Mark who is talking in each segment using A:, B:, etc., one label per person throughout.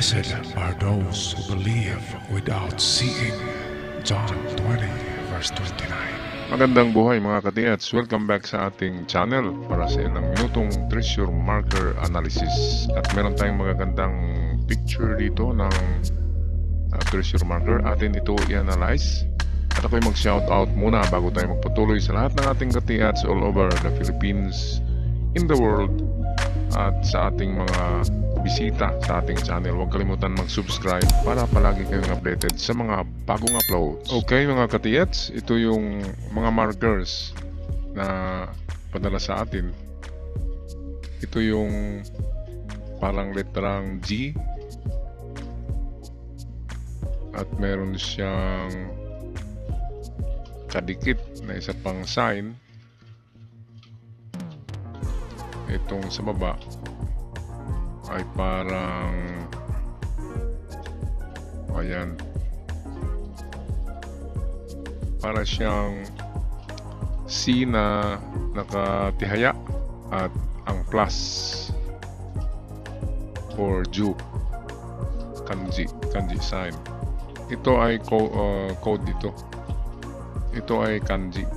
A: Blessed are those who believe without seeing. John 20 verse 29.
B: Magandang buhay mga katiats. Welcome back sa ating channel para sa ilang minutong treasure marker analysis. At meron tayong magagandang picture dito ng treasure marker. Atin ito i-analyze. At ako'y mag-shoutout muna bago tayo magpatuloy sa lahat ng ating katiats all over the Philippines, in the world, at sa ating mga bisita sa ating channel. Huwag kalimutan mag-subscribe para palagi kayong updated sa mga bagong uploads. Okay mga katiats, ito yung mga markers na padala sa atin. Ito yung parang letrang G at meron siyang kadikit na isa pang sign. Itong sa baba ay parang ayan, para siyang C na nakatihaya at ang plus for Ju, kanji sign. Ito ay code dito. Ito ay kanji.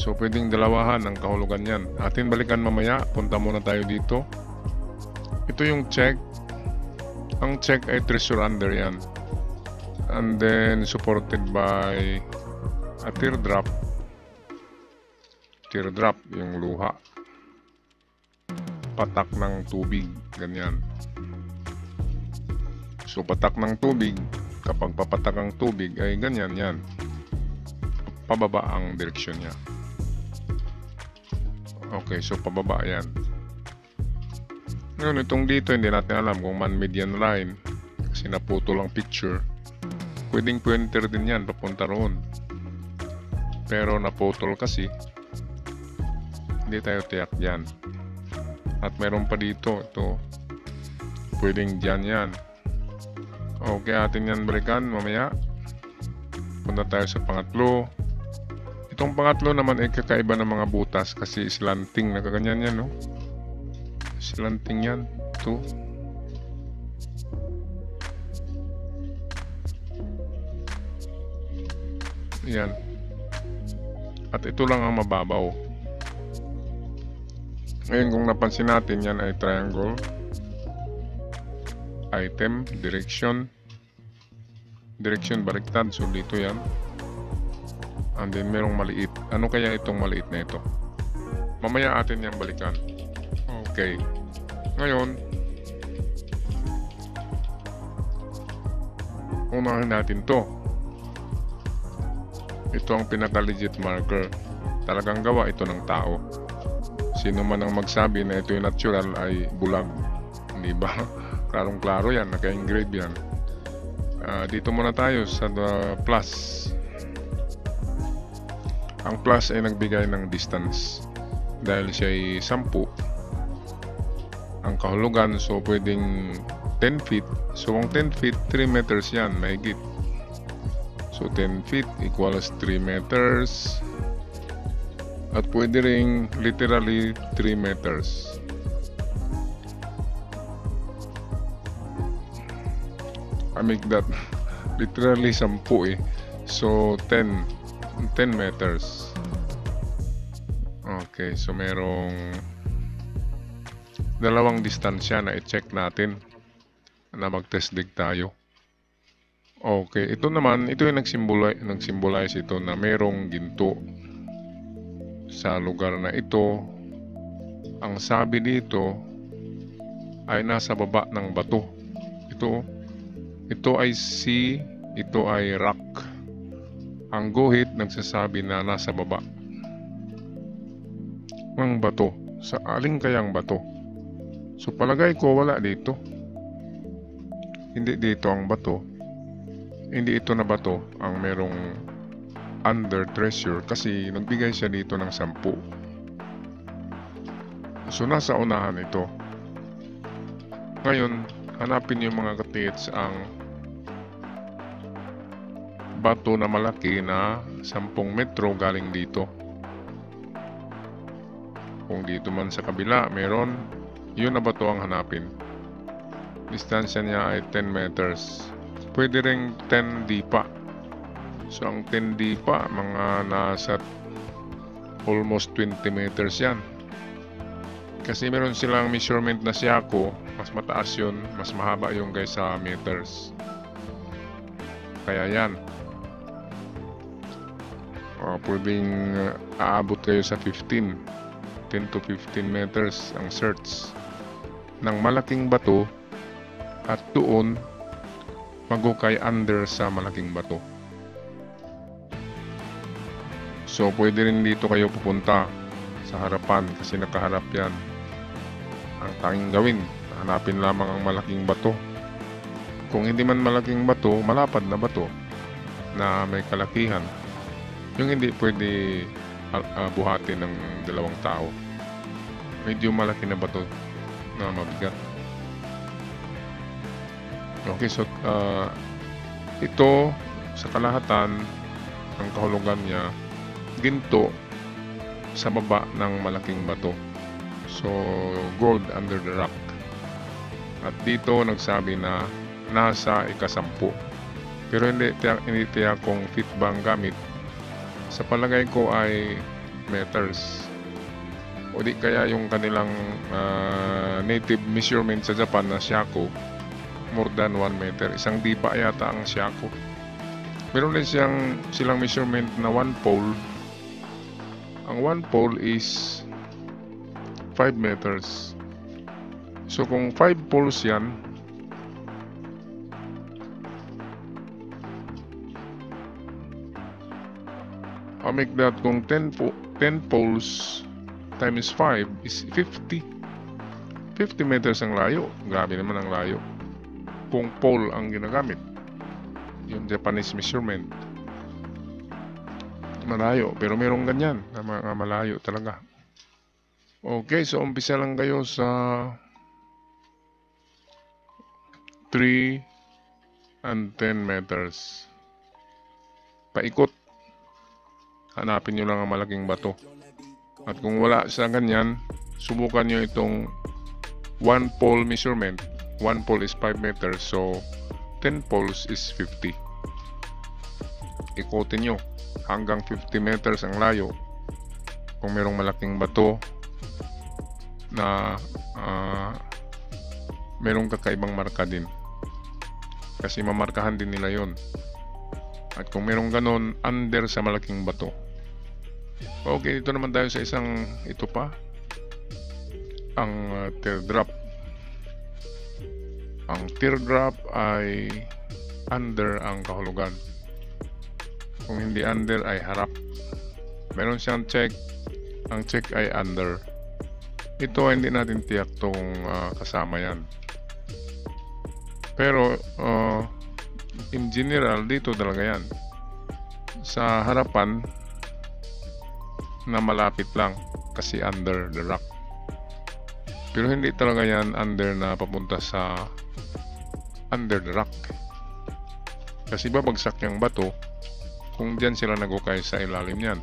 B: So pwedeng dalawahan ang kahulugan yan. Atin balikan mamaya. Punta muna tayo dito. Ito yung check. Ang check ay treasure under yan. And then supported by a teardrop. Teardrop yung luha. Patak ng tubig. Ganyan. So patak ng tubig. Kapag papatak ang tubig ay ganyan yan. Pababa ang direksyon niya. Okay, so pababa yan. Ngayon, itong dito hindi natin alam kung man-made yan line kasi naputol ang picture. Pwedeng pointer din yan papunta roon, pero naputol kasi hindi tayo tiyak dyan. At meron pa dito, ito pwedeng dyan yan. Okay, atin yan balikan mamaya. Punta tayo sa pangatlo. Itong pangatlo naman ay kakaiba ng mga butas kasi slanting na kaganyan yan, no? Slanting yan. Ito. Yan. At ito lang ang mababaw. Ngayon kung napansin natin, yan ay triangle. Item, direction baliktad, so dito yan. And then merong maliit. Ano kaya itong maliit na ito? Mamaya atin yan balikan. Okay, ngayon unahin natin to. Ito ang pinaka legit marker. Talagang gawa ito ng tao. Sino man ang magsabi na ito yung natural ay bulag, hindi ba? Klarong klaro yan, naka-engrave yan. Dito muna tayo sa plus. Ang plus ay nagbigay ng distance dahil siya ay 10 ang kahulugan, so pwedeng 10 feet. So kung 10 feet, 3 meters yan, mahigit. So 10 feet equals 3 meters. At pwede ring literally 3 meters. I make that literally 10 eh. So 10 meters. Okay, so merong dalawang distansya na i-check natin na mag-test dig tayo. Okay, ito naman, ito yung nag-symbolize ito na merong ginto sa lugar na ito. Ang sabi dito ay nasa baba ng bato. Ito ay sea, ito ay rock. Ang guhit nagsasabi na nasa baba ng bato. Sa aling kayang bato? So palagay ko wala dito. Hindi dito ang bato. Hindi ito na bato ang merong under treasure kasi nagbigay siya dito ng 10. So nasa unahan ito. Ngayon, hanapin yung mga katits ang bato na malaki na 10 metro galing dito. Kung dito man sa kabila meron, yun na bato ang hanapin. distansya niya ay 10 meters. Pwede ring 10 dipa. So ang 10 dipa, mga nasa almost 20 meters yan. Kasi meron silang measurement na Seiko, mas mataas yun, mas mahaba yung kaysa meters. Kaya yan. Pwedeng aabot kayo sa 10 to 15 meters ang search ng malaking bato at doon magukay under sa malaking bato. So pwede rin dito kayo pupunta sa harapan kasi nakaharap yan. Ang tanging gawin, hanapin lamang ang malaking bato. Kung hindi man malaking bato, malapad na bato na may kalakihan. Yung hindi pwede buhatin ng dalawang tao. Medyo malaki na bato na mabigat. Okay, so ito sa kalahatan ang kahulugan niya ginto sa baba ng malaking bato. So gold under the rock. At dito nagsabi na nasa ika-10. Pero hindi tiyak kung feet ba ang gamit. Sa palagay ko ay meters. O di kaya yung kanilang native measurement sa Japan na Seiko, more than 1 meter. Isang dipa yata ang Seiko. Meron din silang measurement na 1 pole. Ang 1 pole is 5 meters. So kung 5 poles yan, I'll make that kung 10 poles times 5 is 50. 50 meters ang layo. Grabe naman ang layo. Kung pole ang ginagamit. Yung Japanese measurement. Malayo. Pero merong ganyan. Na malayo talaga. Okay. So umpisa lang kayo sa 3 and 10 meters. Paikot. Hanapin nyo lang ang malaking bato. At kung wala sa ganyan, subukan nyo itong 1 pole measurement. 1 pole is 5 meters, so 10 poles is 50. Ikotin nyo hanggang 50 meters ang layo. Kung merong malaking bato na merong kakaibang marka din. Kasi mamarkahan din nila yon. At kung merong ganon, under sa malaking bato. Okay, dito naman tayo sa isang ito pa. Ang teardrop. Ang teardrop ay under ang kahulugan. Kung hindi under ay harap. Meron siyang check. Ang check ay under. Ito hindi natin tiyak tong kasama yan. Pero in general, dito talaga yan. Sa harapan na malapit lang kasi under the rock. Pero hindi talaga yan under na papunta sa under the rock. Kasi babagsak yung bato kung dyan sila nagukay sa ilalim yan.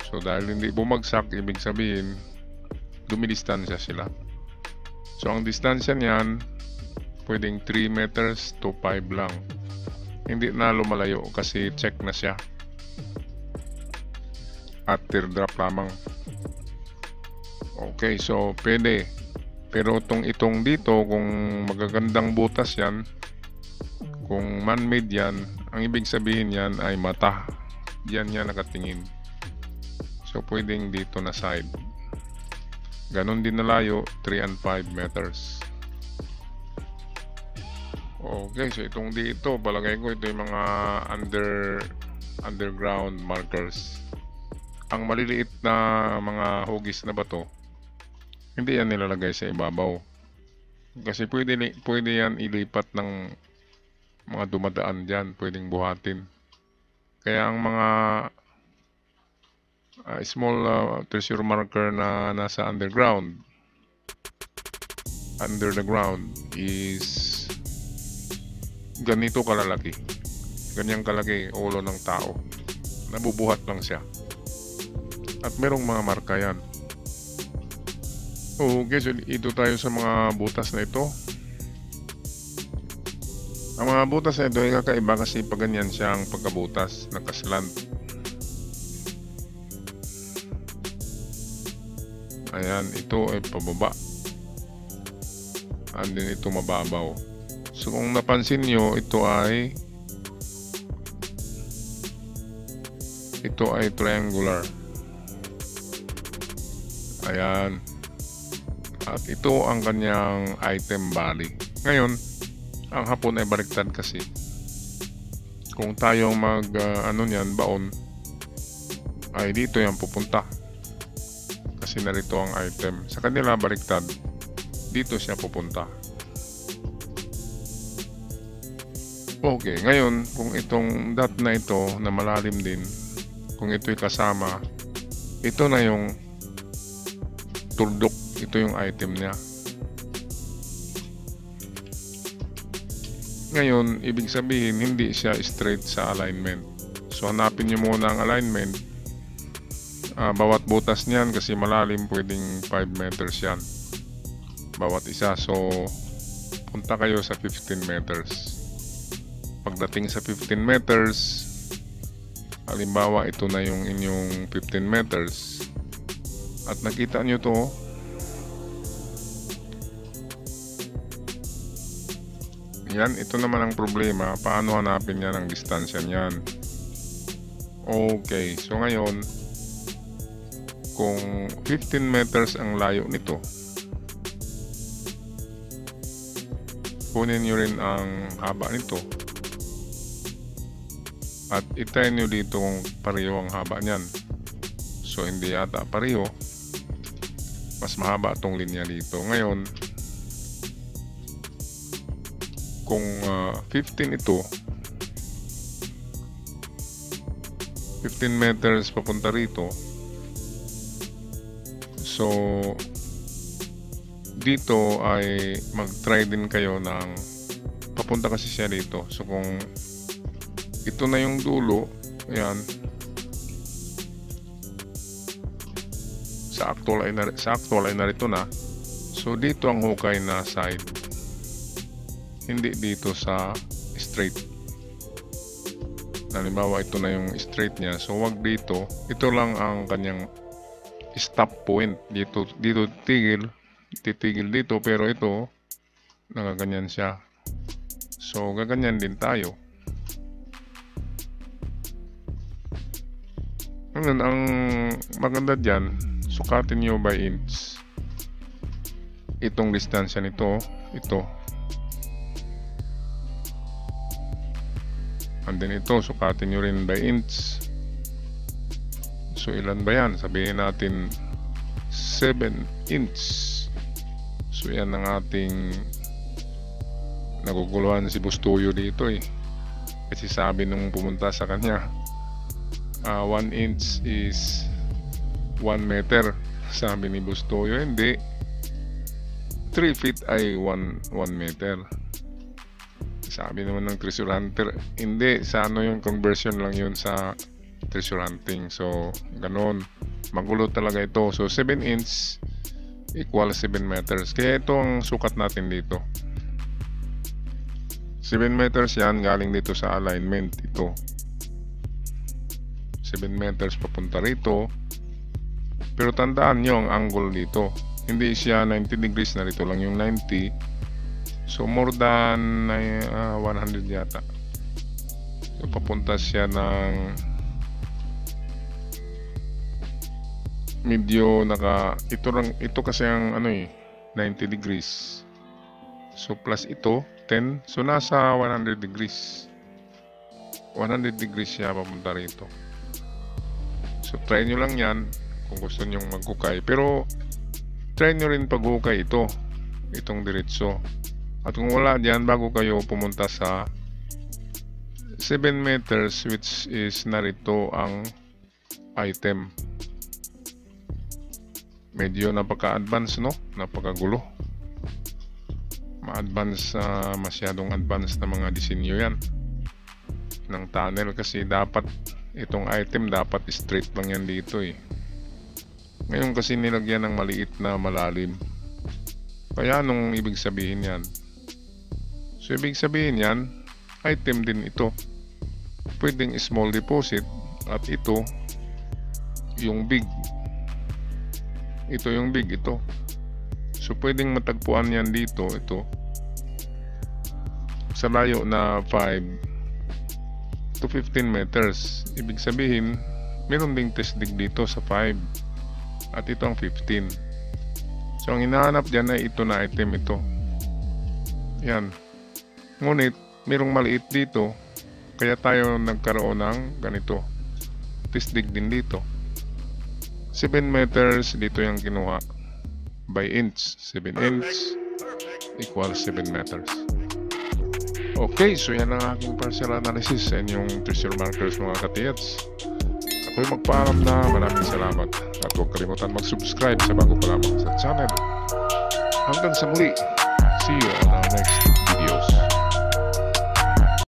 B: So dahil hindi bumagsak, ibig sabihin dumidistansya sila. So ang distansya niyan pwedeng 3 meters to 5 lang. Hindi na lumalayo kasi check na siya. At teardrop lamang. Okay, so pwede. Pero itong dito, kung magagandang butas yan, kung man-made yan, ang ibig sabihin yan ay mata. Yan nakatingin. So pwedeng dito na side. Ganon din na layo, 3 and 5 meters. Okay, so itong dito, palagay ko ito yung mga underground markers. Ang maliliit na mga hugis na bato, hindi yan nilalagay sa ibabaw. Kasi pwede yan ilipat ng mga dumadaan dyan, pwedeng buhatin. Kaya ang mga small treasure marker na nasa under the ground is ganito kalalaki. Ganyang kalaki ulo ng tao. Nabubuhat lang siya. At merong mga marka yan. Okay, so ito tayo sa mga butas na ito. Ang mga butas na ito ay kakaiba kasi pag ganyan siyang pagkabutas, nakaslant. Ayan, ito ay pababa. And then ito mababaw. So kung napansin nyo, ito ay triangular. Ayan. At ito ang kanyang item value. Ngayon, ang hapon ay baliktad kasi. Kung tayong ano niyan, baon, ay dito yan pupunta. Kasi narito ang item. Sa kanila baliktad, dito siya pupunta. Okay, ngayon kung itong dot na ito na malalim din, kung ito'y kasama, ito na yung tuldok, ito yung item niya. Ngayon, ibig sabihin hindi siya straight sa alignment. So hanapin nyo muna ang alignment. Bawat butas niyan kasi malalim, pwedeng 5 meters yan bawat isa. So punta kayo sa 15 meters. Pagdating sa 15 meters, halimbawa ito na yung inyong 15 meters at nakita nyo to, yan, ito naman ang problema. Paano hanapin yan ang distansya niyan? Okay, so ngayon kung 15 meters ang layo nito, kunin nyo rin ang haba nito at itry nyo dito kung pareho ang haba niyan. So hindi yata pareho, mas mahaba itong linya dito. Ngayon kung 15 ito, 15 meters papunta rito, so dito ay mag-try din kayo ng papunta kasi siya dito. So kung ito na yung dulo, ayan, sa actual ay narito na. So dito ang hukay na side, hindi dito sa straight. Halimbawa ito na yung straight niya, so wag dito. Ito lang ang kanyang stop point. Dito titigil dito, pero ito nagaganyan siya. So gaganyan din tayo. Ngayon, ang maganda dyan, sukatin nyo by inch itong distansya nito, ito. And then ito, sukatin nyo rin by inch. So ilan ba yan? Sabihin natin 7 inch. So yan ang ating naguguluhan si Bustoyo dito eh. Kasi sabi nung pumunta sa kanya, 1 inch is 1 meter. Sabi ni Bustoyo, hindi, 3 feet ay 1 meter. Sabi naman ng treasure hunter, hindi, sa ano yung conversion lang yun sa treasure hunting. So ganon, magulo talaga ito. So 7 inch equal 7 meters. Kaya ito ang sukat natin dito, 7 meters yan, galing dito sa alignment. Ito 7 meters papunta rito. Pero tandaan nyo ang angle dito, hindi siya 90 degrees, na rito lang yung 90. So more than 100 yata. So papunta siya ng medyo ito kasi ang 90 degrees. So plus ito 10, so nasa 100 degrees. 100 degrees siya papunta rito. So try nyo lang yan kung gusto nyong maghukay, pero try nyo rin paghukay itong diretso. At kung wala dyan, bago kayo pumunta sa 7 meters, which is narito ang item. Medyo napaka-advance, no? Napakagulo. Ma-advance, masyadong advance na mga disenyo yan ng tunnel, kasi dapat itong item dapat straight lang yan dito eh. Ngayon kasi nilagyan ng maliit na malalim. Kaya anong ibig sabihin yan? So ibig sabihin yan, item din ito. Pwedeng small deposit at ito yung big. Ito yung big, ito. So pwedeng matagpuan yan dito, ito. Sa layo na 5 to 15 meters. Ibig sabihin, meron ding test dig dito sa 5. At ito ang 15. So ang hinahanap dyan ay ito na item, ito. Yan. Ngunit, merong maliit dito. Kaya tayo nagkaroon ng ganito. Test dig din dito. 7 meters, dito yung kinuha. By inch. 7 inch equals 7 meters. Okay, so yan ang aking partial analysis sa inyong treasure markers mga katiyats. Ako'y magpaalam na, maraming salamat. At huwag kalimutan mag-subscribe sa bago pa lamang sa channel. Hanggang sa muli, see you on our next video.